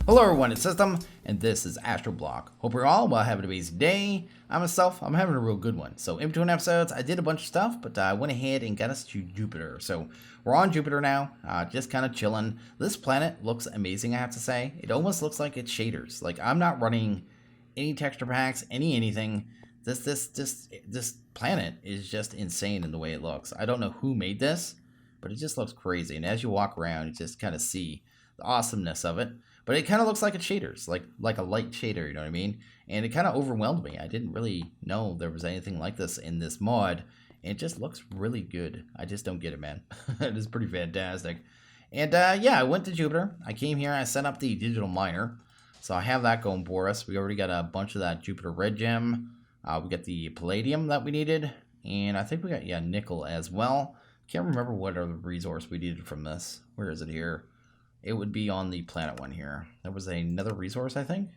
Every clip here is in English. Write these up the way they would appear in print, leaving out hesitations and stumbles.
Hello everyone, it's System, and this is Astroblock. Hope you're all well, having an amazing day. I'm having a real good one. So in between episodes, I did a bunch of stuff, but I went ahead and got us to Jupiter. So we're on Jupiter now, just kind of chilling. This planet looks amazing, I have to say. It almost looks like it's shaders. Like, I'm not running any texture packs, anything. This planet is just insane in the way it looks. I don't know who made this, but it just looks crazy. And as you walk around, you just kind of see the awesomeness of it. But it kind of looks like it's shaders, like a light shader, you know what I mean? And it kind of overwhelmed me. I didn't really know there was anything like this in this mod. And it just looks really good. I just don't get it, man. It is pretty fantastic. And yeah, I went to Jupiter. I came here. I set up the digital miner. So I have that going for us. We already got a bunch of that Jupiter red gem. We got the palladium that we needed. And I think we got, yeah, nickel as well. Can't remember what other resource we needed from this. Where is it here? It would be on the planet one here. There was another resource, I think.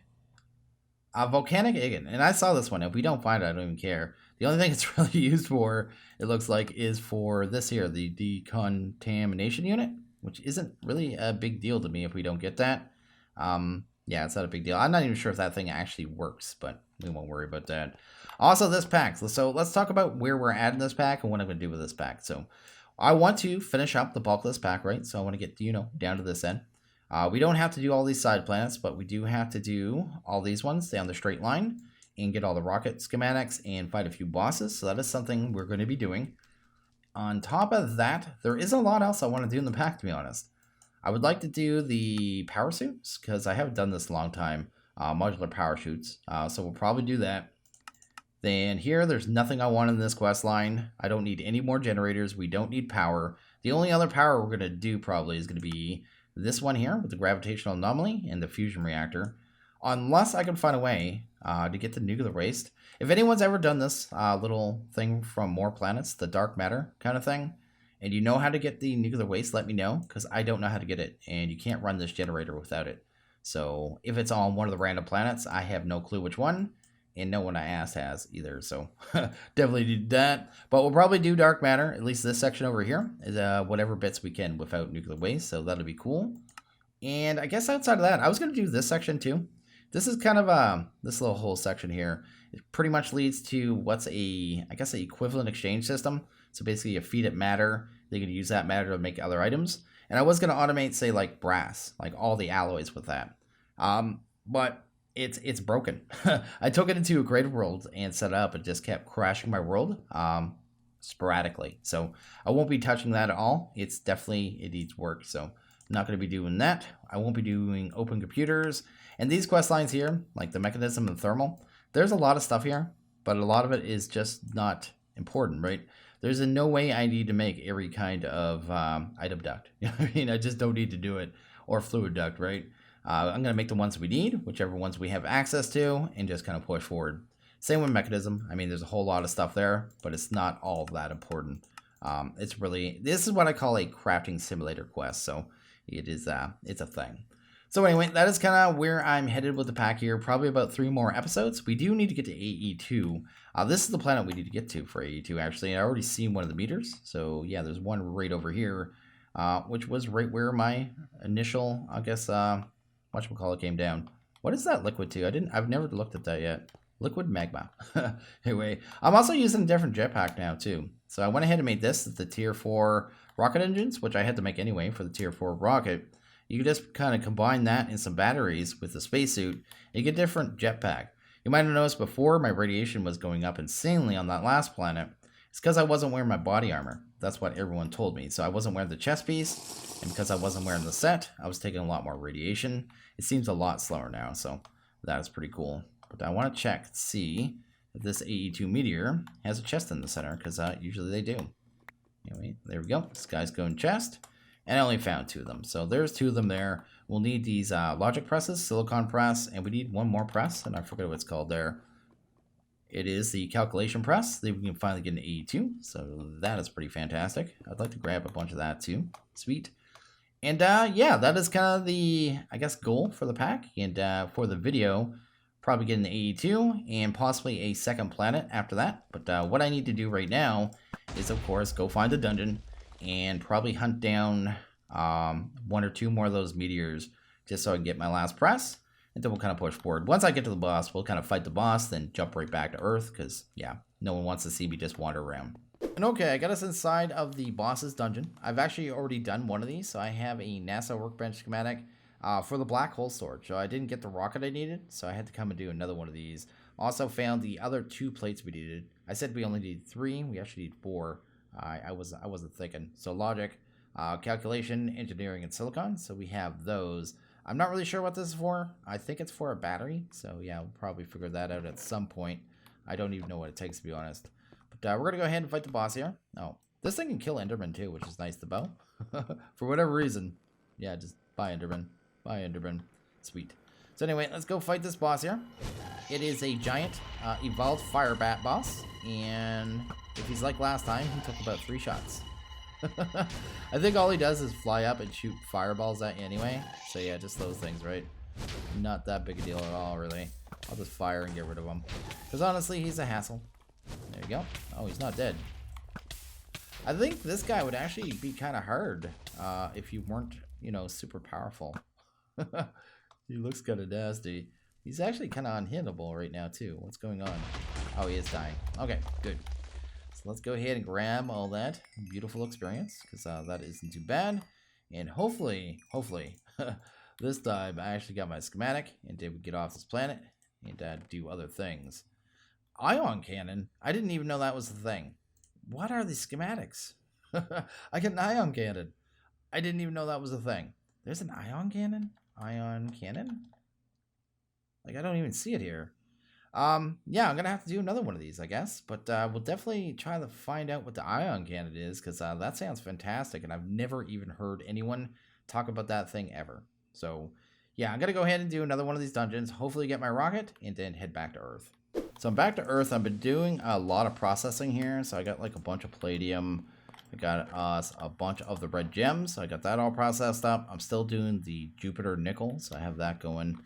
Volcanic agate. And I saw this one. If we don't find it, I don't even care. The only thing it's really used for, it looks like, is for this here, the decontamination unit, which isn't really a big deal to me if we don't get that. Yeah, it's not a big deal. I'm not even sure if that thing actually works, but we won't worry about that. Also, this pack. So let's talk about where we're at in this pack and what I'm going to do with this pack. So I want to finish up the bulk of this pack, right? So I want to get, down to this end. We don't have to do all these side planets, but we do have to do all these ones down the straight line and get all the rocket schematics and fight a few bosses. So that is something we're going to be doing. On top of that, there isn't a lot else I want to do in the pack, to be honest. I would like to do the power suits because I haven't done this in a long time. Modular power chutes. So we'll probably do that. Then here, there's nothing I want in this quest line. I don't need any more generators. We don't need power. The only other power we're going to do probably is going to be this one here with the gravitational anomaly and the fusion reactor. Unless I can find a way to get the nuclear waste. If anyone's ever done this little thing from More Planets, the dark matter kind of thing, and you know how to get the nuclear waste, let me know, because I don't know how to get it, and you can't run this generator without it. So if it's on one of the random planets, I have no clue which one. And no one I asked has either, so definitely do that. But we'll probably do dark matter, at least this section over here, is whatever bits we can without nuclear waste, so that'll be cool. And I guess outside of that, I was going to do this section too. This is kind of this little whole section here. It pretty much leads to what's I guess an equivalent exchange system. So basically you feed it matter, they can use that matter to make other items. And I was going to automate, say, like brass, like all the alloys with that. But it's broken. I took it into a creative world and set it up. It just kept crashing my world sporadically. So I won't be touching that at all. It needs work. So I'm not going to be doing that. I won't be doing open computers. And these quest lines here, like the mechanism and thermal, there's a lot of stuff here, but a lot of it is just not important, right? There's in no way I need to make every kind of item duct. You know what I mean? I just don't need to do it. Or fluid duct, right? I'm going to make the ones we need, whichever ones we have access to, and just kind of push forward. Same with mechanism. I mean, there's a whole lot of stuff there, but it's not all that important. This is what I call a crafting simulator quest, so it's a thing. So anyway, that is kind of where I'm headed with the pack here. Probably about 3 more episodes. We do need to get to AE2. This is the planet we need to get to for AE2, actually. I already seen one of the meters, so yeah, there's one right over here, which was right where my initial, I guess, whatchamacallit came down. What is that liquid to? I've never looked at that yet. Liquid magma. Anyway, I'm also using a different jetpack now too. So I went ahead and made this the tier 4 rocket engines, which I had to make anyway for the tier 4 rocket. You can just kind of combine that and some batteries with the spacesuit, and you get a different jetpack. You might have noticed before my radiation was going up insanely on that last planet. It's because I wasn't wearing my body armor. That's what everyone told me. So I wasn't wearing the chest piece, and because I wasn't wearing the set, I was taking a lot more radiation. It seems a lot slower now, so that is pretty cool. But I want to check to see if this AE2 meteor has a chest in the center, because usually they do. Anyway, there we go. This guy's going chest, and I only found 2 of them. So there's 2 of them there. We'll need these logic presses, silicon press, and we need one more press, and I forget what it's called there. It is the calculation press that we can finally get an AE2, so that is pretty fantastic. I'd like to grab a bunch of that too. Sweet. And yeah, that is kind of the, I guess, goal for the pack. And for the video, probably get an AE2 and possibly a second planet after that. But what I need to do right now is, of course, go find the dungeon and probably hunt down 1 or 2 more of those meteors just so I can get my last press, and then we'll kind of push forward. Once I get to the boss, we'll kind of fight the boss, then jump right back to Earth, because, yeah, no one wants to see me just wander around. And okay, I got us inside of the boss's dungeon. I've actually already done one of these, so I have a NASA workbench schematic for the black hole storage. So I didn't get the rocket I needed, so I had to come and do another one of these. Also found the other 2 plates we needed. I said we only need 3, we actually need 4. I wasn't thinking. So logic, calculation, engineering, and silicon. So we have those. I'm not really sure what this is for. I think it's for a battery. So yeah, we'll probably figure that out at some point. I don't even know what it takes, to be honest. But we're going to go ahead and fight the boss here. Oh, this thing can kill Enderman too, which is nice, the bow. For whatever reason. Yeah, just buy Enderman. Buy Enderman. Sweet. So anyway, let's go fight this boss here. It is a giant evolved fire bat boss. And if he's like last time, he took about 3 shots. I think all he does is fly up and shoot fireballs at you anyway. So yeah, just those things, right? Not that big a deal at all, really. I'll just fire and get rid of him. Because honestly, he's a hassle. There you go. Oh, he's not dead. I think this guy would actually be kind of hard if you weren't, you know, super powerful. He looks kind of nasty. He's actually kind of unhittable right now, too. What's going on? Oh, he is dying. Okay, good. So let's go ahead and grab all that beautiful experience, because that isn't too bad. And hopefully, this time I actually got my schematic and did get off this planet and do other things. Ion cannon? I didn't even know that was the thing. What are these schematics? I get an ion cannon. I didn't even know that was a thing. There's an ion cannon? Ion cannon? Like, I don't even see it here. Yeah, I'm gonna have to do another one of these, I guess. But we'll definitely try to find out what the ion cannon is, because that sounds fantastic, and I've never even heard anyone talk about that thing ever. So, yeah, I'm gonna go ahead and do another one of these dungeons, hopefully get my rocket, and then head back to Earth. So I'm back to Earth. I've been doing a lot of processing here. So I got like a bunch of palladium. I got a bunch of the red gems. So I got that all processed up. I'm still doing the Jupiter nickel. So I have that going.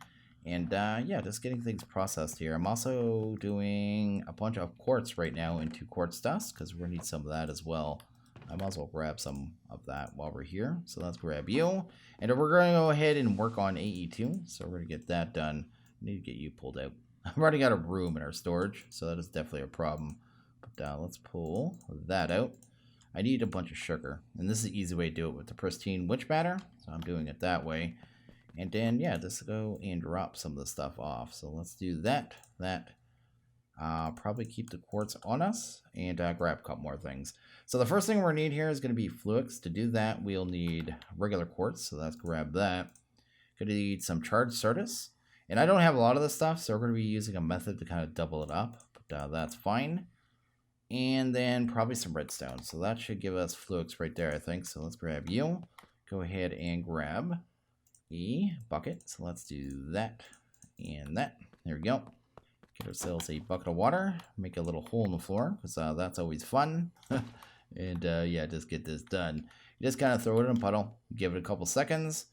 And yeah, just getting things processed here. I'm also doing a bunch of quartz right now into quartz dust, because we're going to need some of that as well. I might as well grab some of that while we're here. So let's grab you. And we're going to go ahead and work on AE2. So we're going to get that done. I need to get you pulled out. I'm running out of room in our storage, so that is definitely a problem. But let's pull that out. I need a bunch of sugar, and this is the easy way to do it with the pristine witch batter, so I'm doing it that way. And then, yeah, just go and drop some of the stuff off. So let's do that. Probably keep the quartz on us, and grab a couple more things. So the first thing we're going to need here is going to be fluix. To do that, we'll need regular quartz, so let's grab that. Going to need some charged certus. And I don't have a lot of this stuff, so we're going to be using a method to kind of double it up. But that's fine. And then probably some redstone. So that should give us fluix right there, I think. So let's grab you. Go ahead and grab a bucket. So let's do that and that. There we go. Get ourselves a bucket of water. Make a little hole in the floor, because that's always fun. And yeah, just get this done. You just kind of throw it in a puddle. Give it a couple seconds.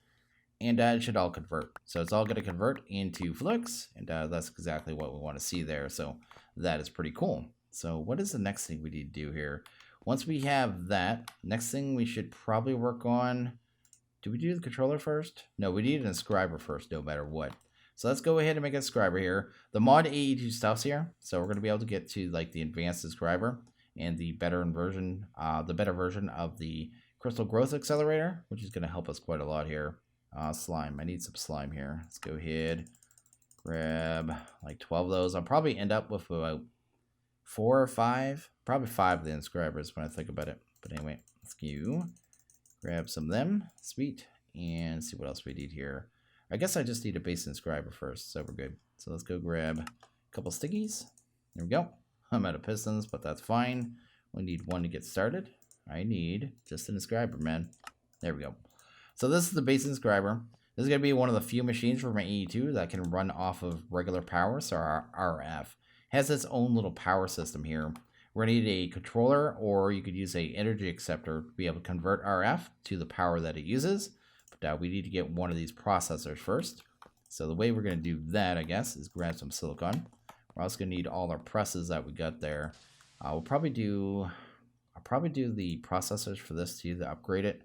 And it should all convert. So it's all going to convert into fluix. And that's exactly what we want to see there. So that is pretty cool. So what is the next thing we need to do here? Once we have that, next thing we should probably work on... Do we do the controller first? No, we need an inscriber first, no matter what. So let's go ahead and make an inscriber here. The mod AE2 stuff's here. So we're going to be able to get to like the advanced inscriber and the better version of the crystal growth accelerator, which is going to help us quite a lot here. Slime. I need some slime here. Let's go ahead, grab like 12 of those. I'll probably end up with about 4 or 5, probably 5 of the inscribers when I think about it. But anyway, let's grab some of them. Sweet. And see what else we need here. I guess I just need a base inscriber first, so we're good. So let's go grab a couple stickies. There we go. I'm out of pistons, but that's fine. We need one to get started. I need just an inscriber, man. There we go. So this is the base inscriber. This is going to be one of the few machines for my AE2 that can run off of regular power, so our RF. It has its own little power system here. We're going to need a controller, or you could use a energy acceptor to be able to convert RF to the power that it uses. But we need to get one of these processors first. So the way we're going to do that, I guess, is grab some silicon. We're also going to need all our presses that we got there. I'll probably do the processors for this too, to upgrade it.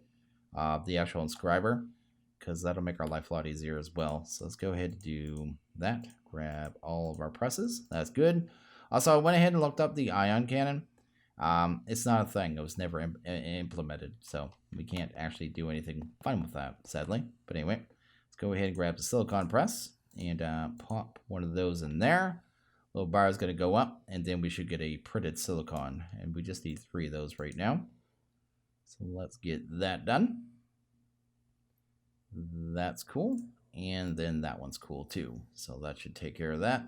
The actual inscriber, because that'll make our life a lot easier as well. So let's go ahead and do that. Grab all of our presses. That's good. Also, I went ahead and looked up the ion cannon. It's not a thing. It was never implemented, so we can't actually do anything fun with that, sadly. But anyway, let's go ahead and grab the silicon press and pop one of those in there. Little bar is going to go up, and then we should get a printed silicon, and we just need 3 of those right now. So let's get that done. That's cool, and then that one's cool too. So that should take care of that.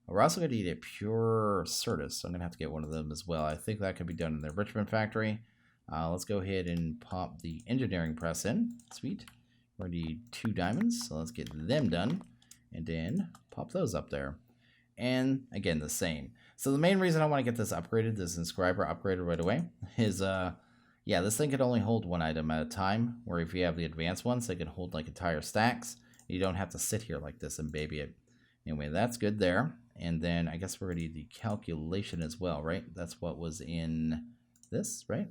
We're also going to need a pure Certus, so I'm going to have to get one of them as well. I think that can be done in the Richmond factory. Let's go ahead and pop the engineering press in. Sweet. We're going to need 2 diamonds, so let's get them done. And then pop those up there. And again, the same. So the main reason I want to get this upgraded, this inscriber upgraded right away, is, yeah, this thing can only hold 1 item at a time, where if you have the advanced ones, they can hold like entire stacks. You don't have to sit here like this and baby it. Anyway, that's good there. And then I guess we're going to need the calculation as well, right? That's what was in this, right?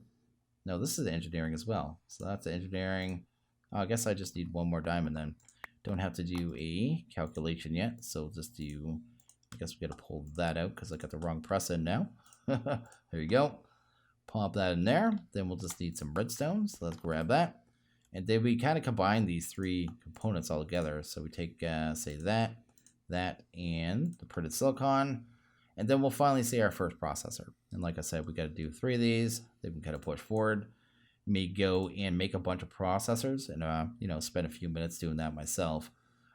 No, this is engineering as well. So that's engineering. Oh, I guess I just need 1 more diamond then. Don't have to do a calculation yet. So just do, I guess we got to pull that out because I got the wrong press in now. There you go. Pop that in there. Then we'll just need some redstone. So let's grab that. And then we kind of combine these 3 components all together. So we take, say that, and the printed silicon, and then we'll finally see our first processor. And like I said, we got to do 3 of these. Then we kind of push forward. May go and make a bunch of processors, and you know, spend a few minutes doing that myself.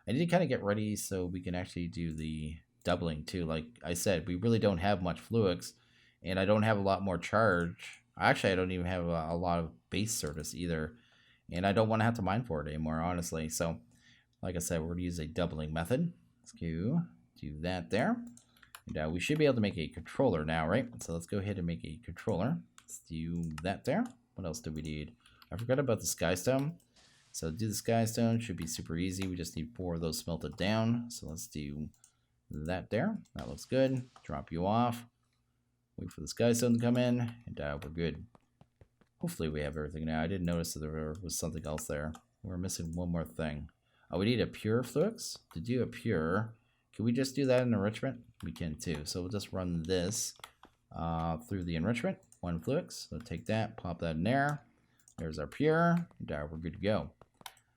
I need to kind of get ready so we can actually do the doubling too. Like I said, we really don't have much fluix, and I don't have a lot more charge. Actually, I don't even have a lot of base service either, and I don't want to have to mine for it anymore, honestly. So, like I said, we're going to use a doubling method. Let's go do that there. And we should be able to make a controller now, right? So let's go ahead and make a controller. Let's do that there. What else do we need? I forgot about the skystone. So to do the skystone should be super easy. We just need 4 of those smelted down. So let's do that there. That looks good. Drop you off. Wait for the skystone to come in, and we're good. Hopefully we have everything now. I didn't notice that there was something else there. We're missing one more thing. Oh, we need a pure fluix. To do a pure, can we just do that in enrichment? We can too. So we'll just run this through the enrichment. 1 fluix. So take that, pop that in there. There's our pure, and we're good to go.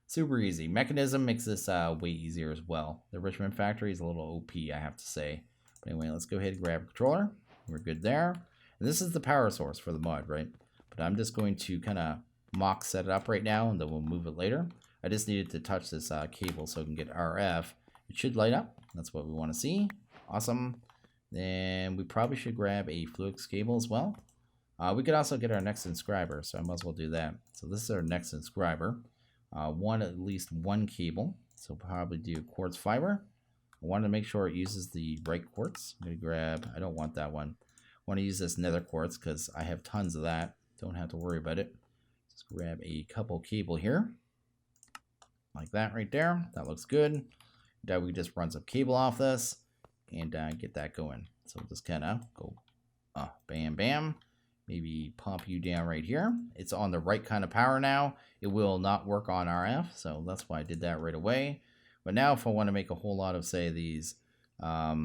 Super easy. Mechanism makes this way easier as well. The Richmond factory is a little OP, I have to say. But anyway, let's go ahead and grab a controller. We're good there. And this is the power source for the mod, right? But I'm just going to kind of mock set it up right now, and then we'll move it later. I just needed to touch this cable so I can get RF. It should light up. That's what we want to see. Awesome. Then we probably should grab a fluix cable as well. We could also get our next inscriber, so I might as well do that. So this is our next inscriber. At least one cable. So probably do quartz fiber. I want to make sure it uses the right quartz. I'm going to grab, I don't want that one. I want to use this nether quartz because I have tons of that. Don't have to worry about it. Just grab a couple cable here. Like that right there. That looks good. Now we just run some cable off this and get that going. So we'll just kind of go bam, bam. Maybe pop you down right here. It's on the right kind of power now. It will not work on RF, so that's why I did that right away. But now if I want to make a whole lot of, say, these, I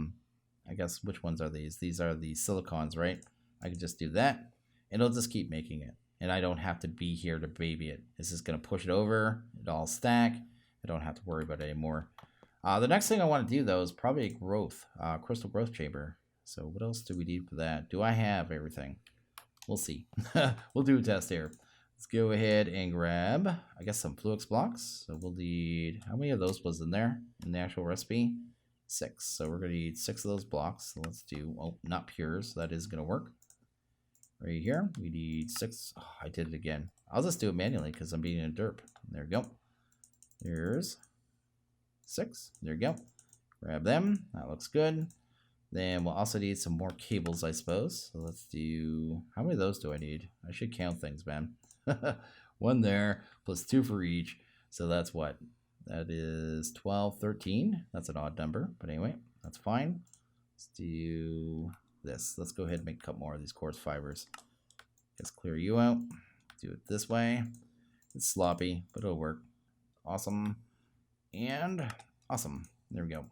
guess, which ones are these? These are the silicons, right? I can just do that, and it'll just keep making it. And I don't have to be here to baby it. It's just going to push it over. It'll all stack. I don't have to worry about it anymore. The next thing I want to do, though, is probably a growth, crystal growth chamber. So what else do we need for that? Do I have everything? We'll see. We'll do a test here. Let's go ahead and grab, I guess, some fluix blocks. So we'll need, how many of those was in there in the actual recipe? 6. So we're going to need 6 of those blocks. So let's do, oh, not pure, so that is going to work. Right here, we need 6. Oh, I did it again. I'll just do it manually because I'm being a derp. There we go. There's 6. There you go. Grab them. That looks good. Then we'll also need some more cables, I suppose. So let's do, how many of those do I need? I should count things, man. 1 there, plus 2 for each. So that's what? That is 12, 13. That's an odd number, but anyway, that's fine. Let's do this. Let's go ahead and make a couple more of these quartz fibers. Just clear you out. Do it this way. It's sloppy, but it'll work. Awesome. And awesome. There we go.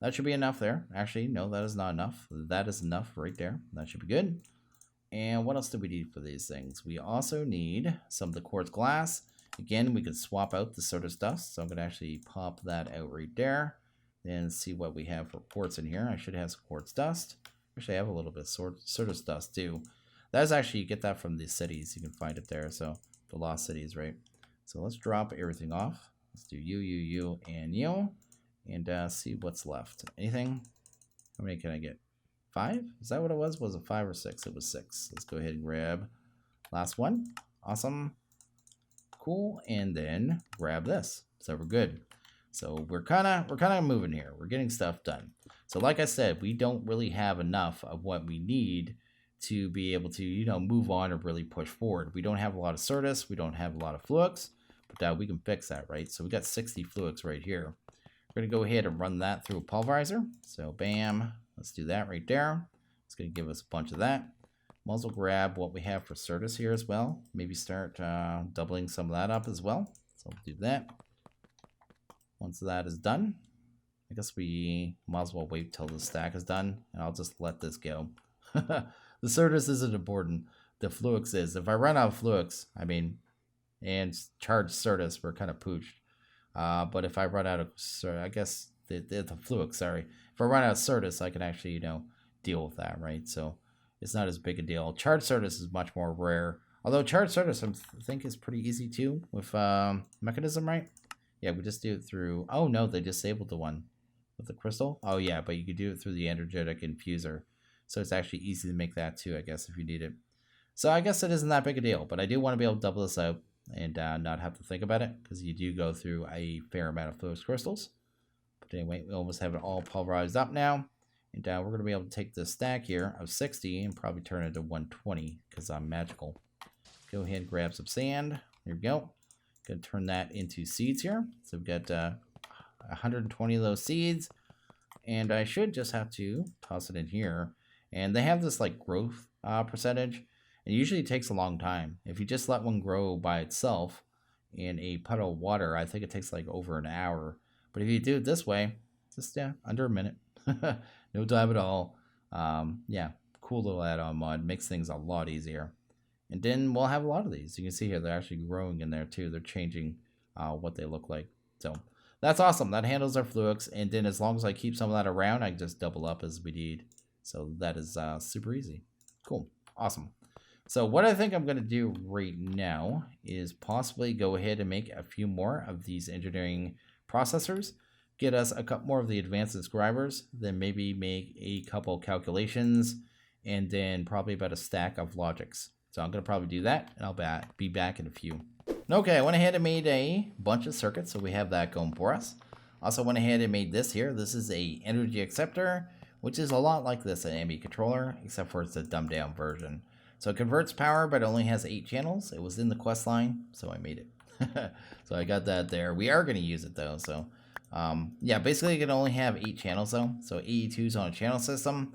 That should be enough there. Actually, no, that is not enough. That is enough right there. That should be good. And what else do we need for these things? We also need some of the quartz glass. Again, we could swap out the Certus dust. So I'm going to actually pop that out right there. And see what we have for quartz in here. I should have some quartz dust. Actually, I have a little bit of Certus dust too. That is actually, you get that from the cities. You can find it there. So the lost cities, right? So let's drop everything off. Let's do you, and you. And see what's left. Anything? How many can I get? 5? Is that what it was? Was it 5 or 6? It was 6. Let's go ahead and grab last one. Awesome. Cool. And then grab this. So we're good. So we're kind of moving here. We're getting stuff done. So like I said, we don't really have enough of what we need to be able to, you know, move on or really push forward. We don't have a lot of Certus. We don't have a lot of Flux. But we can fix that, right? So we got 60 Flux right here. We're going to go ahead and run that through a pulverizer. So bam, let's do that right there. It's going to give us a bunch of that. We'll also grab what we have for Certus here as well. Maybe start doubling some of that up as well. So we'll do that. Once that is done, I guess we might as well wait till the stack is done. And I'll just let this go. The Certus isn't important. The Flux is. If I run out of Flux, I mean, and charge Certus, we're kind of pooched. But if I run out of, I guess the Flux, sorry. If I run out of Certus, I can actually, you know, deal with that, right? So it's not as big a deal. Charge Certus is much more rare. Although charge Certus, I think, is pretty easy too with Mechanism, right? Yeah, we just do it through, oh no, they disabled the one with the crystal. Oh yeah, but you could do it through the energetic infuser. So it's actually easy to make that too, I guess, if you need it. So I guess it isn't that big a deal, but I do want to be able to double this out and not have to think about it, because you do go through a fair amount of those crystals. But anyway, we almost have it all pulverized up now. And we're going to be able to take this stack here of 60 and probably turn it to 120, because I'm magical. Go ahead and grab some sand. There we go. Going to turn that into seeds here. So we've got 120 of those seeds. And I should just have to toss it in here. And they have this like growth percentage. And usually it takes a long time. If you just let one grow by itself in a puddle of water, I think it takes like over an hour. But if you do it this way, just under a minute. No time at all. Yeah, cool little add-on mod. Makes things a lot easier. And then we'll have a lot of these. You can see here they're actually growing in there too. They're changing what they look like. So that's awesome. That handles our Flux. And then as long as I keep some of that around, I can just double up as we need. So that is super easy. Cool. Awesome. So what I think I'm going to do right now is possibly go ahead and make a few more of these engineering processors. Get us a couple more of the advanced inscribers. Then maybe make a couple calculations. And then probably about a stack of logics. So I'm going to probably do that, and I'll be back in a few. Okay, I went ahead and made a bunch of circuits, so we have that going for us. Also went ahead and made this here. This is a energy acceptor, which is a lot like this, an ME controller, except for it's a dumbed down version. So it converts power, but it only has 8 channels. It was in the quest line, so I made it. So I got that there. We are going to use it, though. So, yeah, basically you can only have 8 channels, though. So AE2 is on a channel system,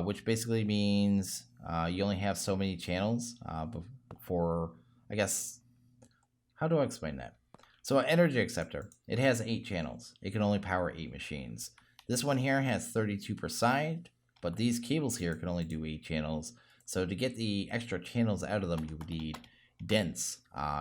which basically means you only have so many channels for, I guess, how do I explain that? So an energy acceptor, it has 8 channels. It can only power 8 machines. This one here has 32 per side, but these cables here can only do 8 channels. So to get the extra channels out of them, you would need dense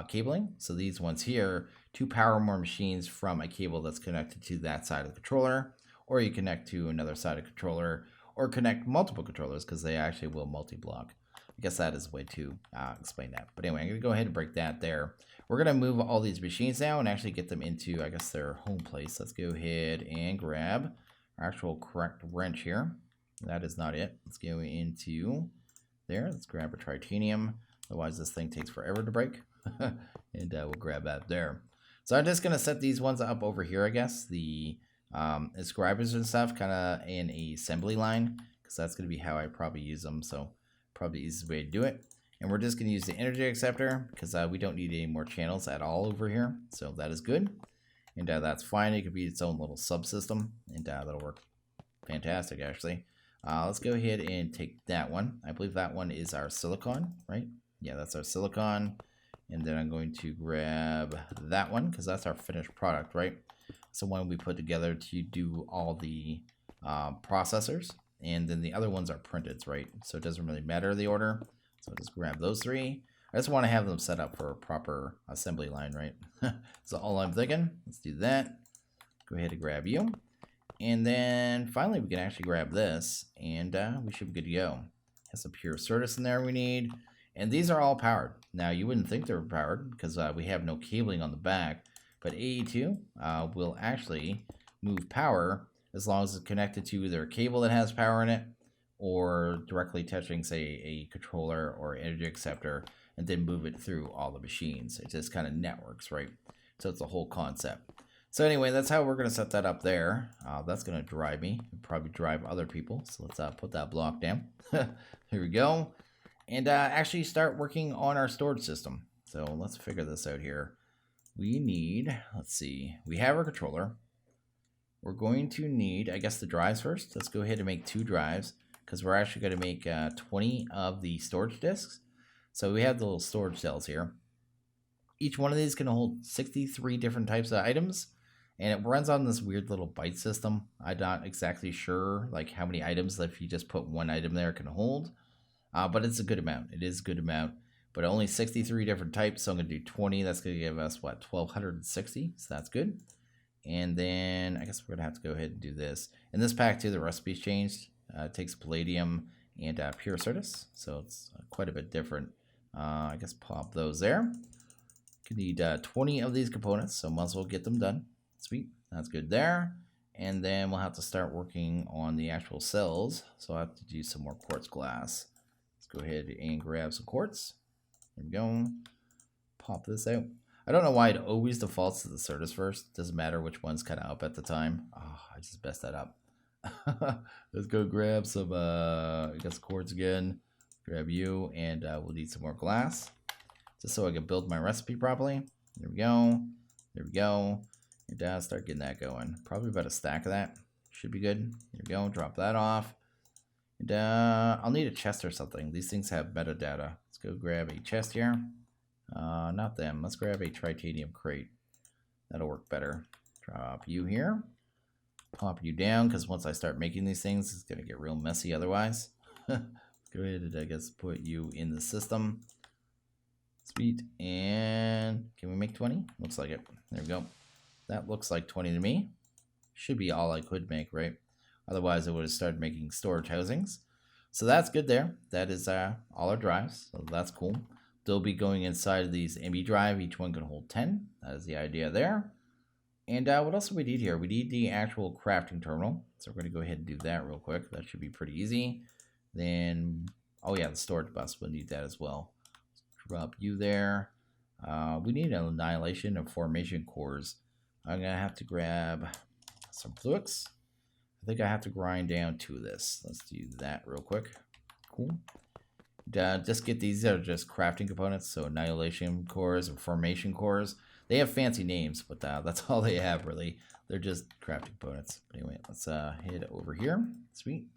cabling. So these ones here, to power more machines from a cable that's connected to that side of the controller, or you connect to another side of the controller, or connect multiple controllers, because they actually will multi-block. I guess that is a way to explain that. But anyway, I'm going to go ahead and break that there. We're going to move all these machines now and actually get them into, I guess, their home place. Let's go ahead and grab our actual correct wrench here. That is not it. Let's go into there. Let's grab a titanium. Otherwise, this thing takes forever to break. And we'll grab that there. So I'm just going to set these ones up over here, I guess. The inscribers and stuff kind of in a assembly line, because that's going to be how I probably use them. So probably the easiest way to do it. And we're just going to use the energy acceptor, because we don't need any more channels at all over here. So that is good. And that's fine. It could be its own little subsystem, and that'll work fantastic, actually. Let's go ahead and take that one. I believe that one is our silicon, right? Yeah, that's our silicon. And then I'm going to grab that one because that's our finished product, right? It's the one we put together to do all the processors. And then the other ones are printed, right? So it doesn't really matter the order. So I'll just grab those three. I just want to have them set up for a proper assembly line, right? That's all I'm thinking. Let's do that. Go ahead and grab you. And then finally we can actually grab this and we should be good to go. Has some pure Certus in there we need. And these are all powered. Now you wouldn't think they were powered because we have no cabling on the back. But AE2 will actually move power as long as it's connected to either a cable that has power in it or directly touching, say, a controller or energy acceptor, and then move it through all the machines. It just kind of networks, right? So it's a whole concept. So anyway, that's how we're going to set that up there. That's going to drive me, probably drive other people. So let's put that block down. Here we go. And actually start working on our storage system. So let's figure this out here. We need, let's see, we have our controller. We're going to need, I guess, the drives first. Let's go ahead and make 2 drives because we're actually going to make 20 of the storage disks. So we have the little storage cells here. Each one of these can hold 63 different types of items, and it runs on this weird little byte system. I'm not exactly sure like how many items if you just put one item there can hold, but it's a good amount. It is a good amount, but only 63 different types. So I'm going to do 20. That's going to give us what, 1260. So that's good. And then I guess we're going to have to go ahead and do this. In this pack too, the recipe's changed. It takes palladium and pure Certus, so it's quite a bit different. I guess pop those there. You need 20 of these components, so might as well get them done. Sweet, that's good there. And then we'll have to start working on the actual cells. So I'll have to do some more quartz glass. Let's go ahead and grab some quartz. There we go. Pop this out. I don't know why it always defaults to the Certus first. Doesn't matter which one's kind of up at the time. Oh, I just messed that up. Let's go grab some, I guess, quartz again. Grab you, and we'll need some more glass. Just so I can build my recipe properly. There we go. There we go. And start getting that going. Probably about a stack of that. Should be good. There we go. Drop that off. And I'll need a chest or something. These things have metadata. Let's go grab a chest here. Not them. Let's grab a titanium crate. That'll work better. Drop you here. Pop you down, because once I start making these things, it's going to get real messy otherwise. Go ahead and, I guess, put you in the system. Sweet. And can we make 20? Looks like it. There we go. That looks like 20 to me. Should be all I could make, right? Otherwise, I would have started making storage housings. So that's good there. That is all our drives. So that's cool. They'll be going inside of these MB drive. Each one can hold 10. That is the idea there. And what else do we need here? We need the actual crafting terminal. So we're going to go ahead and do that real quick. That should be pretty easy. Then, oh yeah, the storage bus. We'll need that as well. Drop you there. We need an annihilation of formation cores. I'm going to have to grab some fluix. I think I have to grind down 2 of this. Let's do that real quick. Cool. Just get these are just crafting components. So annihilation cores and formation cores. They have fancy names, but that's all they have, really. They're just crafting components. But anyway, let's head over here. Sweet.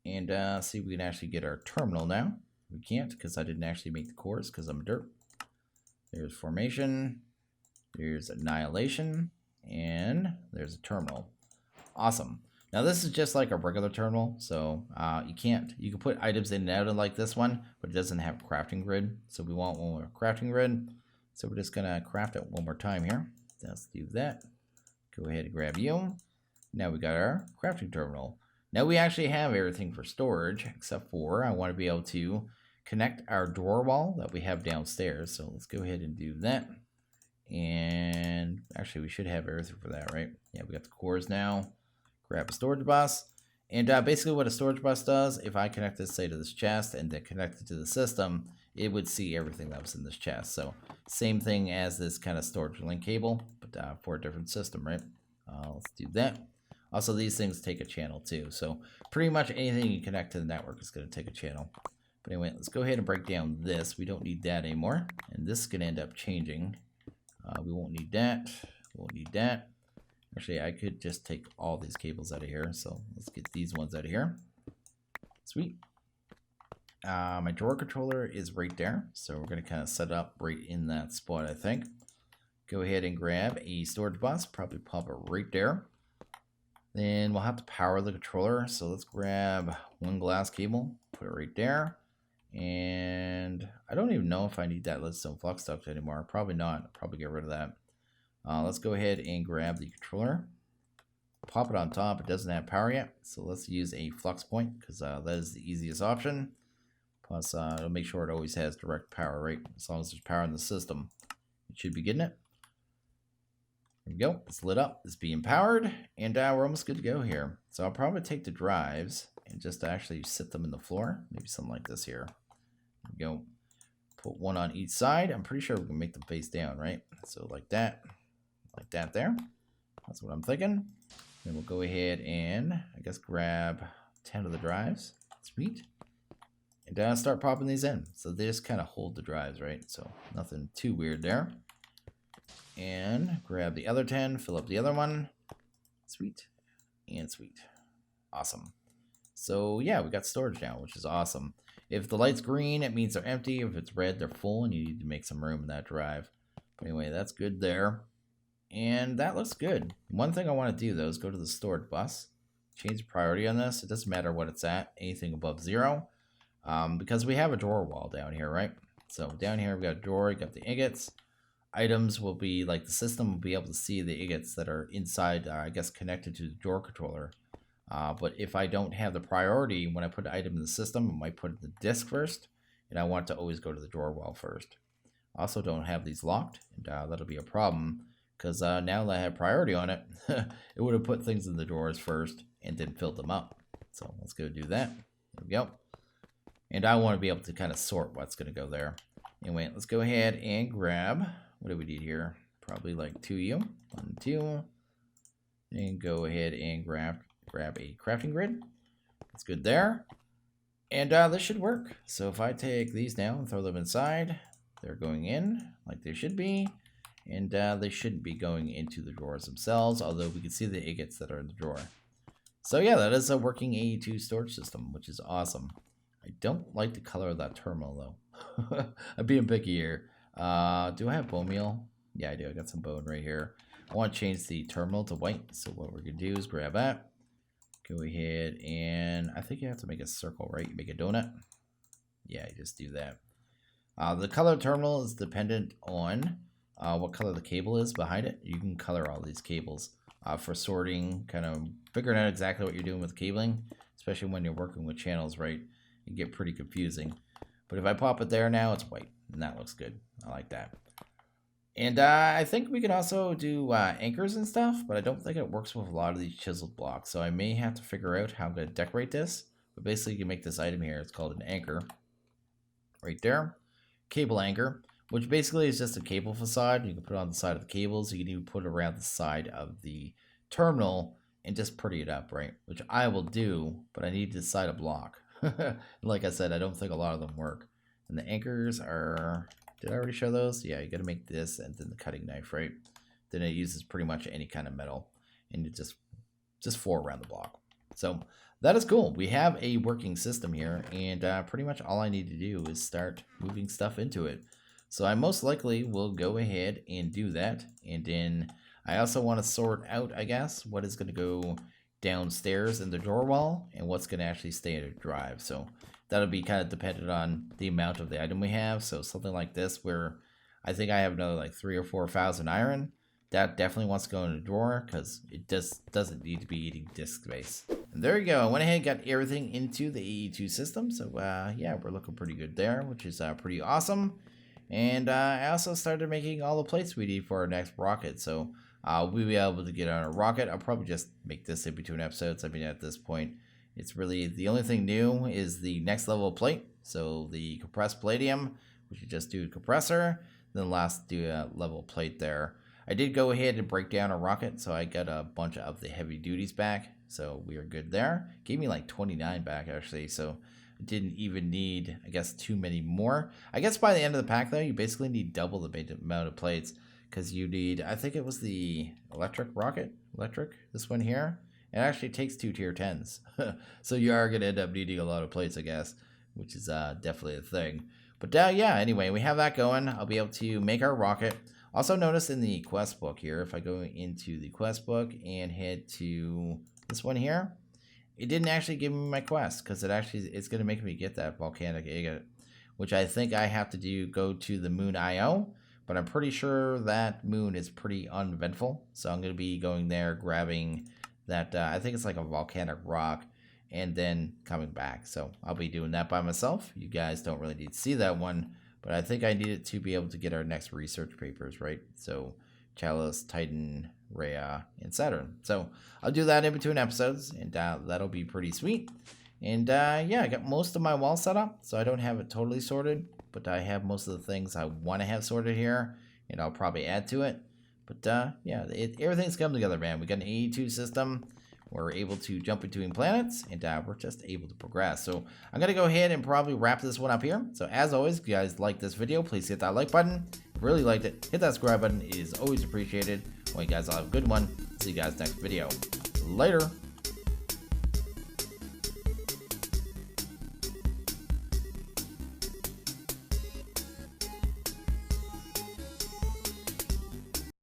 And see if we can actually get our terminal now. We can't, because I didn't actually make the cores, because I'm a derp. There's formation. There's annihilation. And there's a terminal. Awesome. Now, this is just like a regular terminal, so you can put items in and out of like this one, but it doesn't have a crafting grid. So we want one more crafting grid. So we're just going to craft it one more time here. Let's do that. Go ahead and grab you. Now we got our crafting terminal. Now we actually have everything for storage, except for I want to be able to connect our drawer wall that we have downstairs. So let's go ahead and do that. And actually we should have everything for that, right? Yeah, we got the cores now. Grab a storage bus. And basically what a storage bus does, if I connect this, say, to this chest and then connect it to the system, it would see everything that was in this chest. So same thing as this kind of storage link cable, but for a different system, right? Let's do that. Also, these things take a channel too. So pretty much anything you connect to the network is going to take a channel. But anyway, let's go ahead and break down this. We don't need that anymore. And this is going to end up changing. We won't need that. We won't need that. Actually, I could just take all these cables out of here. So let's get these ones out of here. Sweet. My drawer controller is right there, so we're going to kind of set it up right in that spot, I think. Go ahead and grab a storage bus, probably pop it right there. Then we'll have to power the controller, so let's grab one glass cable, put it right there. And I don't even know if I need that redstone flux duct anymore. Probably not. I'll probably get rid of that. Let's go ahead and grab the controller. Pop it on top. It doesn't have power yet, so let's use a flux point because that is the easiest option. Plus, it'll make sure it always has direct power, right? As long as there's power in the system, it should be getting it. There we go. It's lit up. It's being powered, and we're almost good to go here. So I'll probably take the drives and just actually sit them in the floor. Maybe something like this here. There we go. Put one on each side. I'm pretty sure we can make them face down, right? So like that there. That's what I'm thinking. Then we'll go ahead and, I guess, grab 10 of the drives. Sweet. And start popping these in. So they just kind of hold the drives, right? So nothing too weird there. And grab the other 10, fill up the other one. Sweet. And sweet. Awesome. So yeah, we got storage now, which is awesome. If the light's green, it means they're empty. If it's red, they're full, and you need to make some room in that drive. But anyway, that's good there. And that looks good. One thing I want to do, though, is go to the storage bus. Change the priority on this. It doesn't matter what it's at. Anything above 0. Because we have a drawer wall down here, right? So down here, we've got a drawer. We've got the ingots. Items will be, like, the system will be able to see the ingots that are inside, I guess, connected to the drawer controller. But if I don't have the priority, when I put an item in the system, I might put it in the disk first. And I want to always go to the drawer wall first. Also, don't have these locked. And that'll be a problem. Because now that I have priority on it, it would have put things in the drawers first and then filled them up. So let's go do that. There we go. And I want to be able to kind of sort what's going to go there. Anyway, let's go ahead and grab, what do we need here? Probably like 2U. 1, 2. And go ahead and grab a crafting grid. That's good there. And this should work. So if I take these down and throw them inside, they're going in like they should be. And they shouldn't be going into the drawers themselves, although we can see the ingots that are in the drawer. So yeah, that is a working AE2 storage system, which is awesome. I don't like the color of that terminal, though. I'm being picky here. Do I have bone meal? Yeah, I do. I got some bone right here. I want to change the terminal to white. So what we're going to do is grab that. Go ahead and I think you have to make a circle, right? You make a donut. Yeah, you just do that. The color terminal is dependent on what color the cable is behind it. You can color all these cables for sorting, kind of figuring out exactly what you're doing with cabling, especially when you're working with channels, right? It can get pretty confusing. But if I pop it there now, it's white, and that looks good. I like that. And I think we can also do anchors and stuff, but I don't think it works with a lot of these chiseled blocks, so I may have to figure out how I'm going to decorate this. But basically, you can make this item here. It's called an anchor. Right there. Cable anchor. Which basically is just a cable facade. You can put it on the side of the cables. You can even put it around the side of the terminal and just pretty it up, right? Which I will do, but I need to decide a block. Like I said, I don't think a lot of them work. And the anchors are... Did I already show those? Yeah, you got to make this and then the cutting knife, right? Then it uses pretty much any kind of metal. And it just 4 around the block. So that is cool. We have a working system here. And pretty much all I need to do is start moving stuff into it. So I most likely will go ahead and do that. And then I also want to sort out, I guess, what is going to go downstairs in the drawer wall and what's going to actually stay in a drive. So that'll be kind of dependent on the amount of the item we have. So something like this where I think I have another like 3,000 or 4,000 iron. That definitely wants to go in a drawer because it just doesn't need to be eating disk space. And there you go. I went ahead and got everything into the AE2 system. So yeah, we're looking pretty good there, which is pretty awesome. And I also started making all the plates we need for our next rocket. So we'll be able to get on a rocket. I'll probably just make this in between episodes. I mean, at this point, it's really the only thing new is the next level of plate. So the compressed palladium, which you just do a compressor. Then last do a level plate there. I did go ahead and break down a rocket. So I got a bunch of the heavy duties back. So we are good there. Gave me like 29 back actually. So didn't even need, I guess, too many more. I guess by the end of the pack, though, you basically need double the amount of plates because you need, I think it was the electric rocket, this one here. It actually takes 2 tier 10s. So you are going to end up needing a lot of plates, I guess. which is definitely a thing. But yeah, anyway, we have that going. I'll be able to make our rocket. Also notice in the quest book here, if I go into the quest book and head to this one here, it didn't actually give me my quest because it's going to make me get that volcanic agate, which I think I have to go to the moon IO, but I'm pretty sure that moon is pretty uneventful. So I'm going to be going there, grabbing that, I think it's like a volcanic rock, and then coming back. So I'll be doing that by myself. You guys don't really need to see that one, but I think I need it to be able to get our next research papers, right? So Chalice, Titan, Rhea, and Saturn. So I'll do that in between episodes, and that'll be pretty sweet. And yeah, I got most of my wall set up, so I don't have it totally sorted, but I have most of the things I want to have sorted here, and I'll probably add to it. But yeah, everything's come together, man. We got an AE2 system. We're able to jump between planets, and we're just able to progress. So I'm going to go ahead and probably wrap this one up here. So as always, if you guys like this video, please hit that like button. If you really liked it, hit that subscribe button. It is always appreciated. Well, you guys all have a good one. See you guys next video. Later.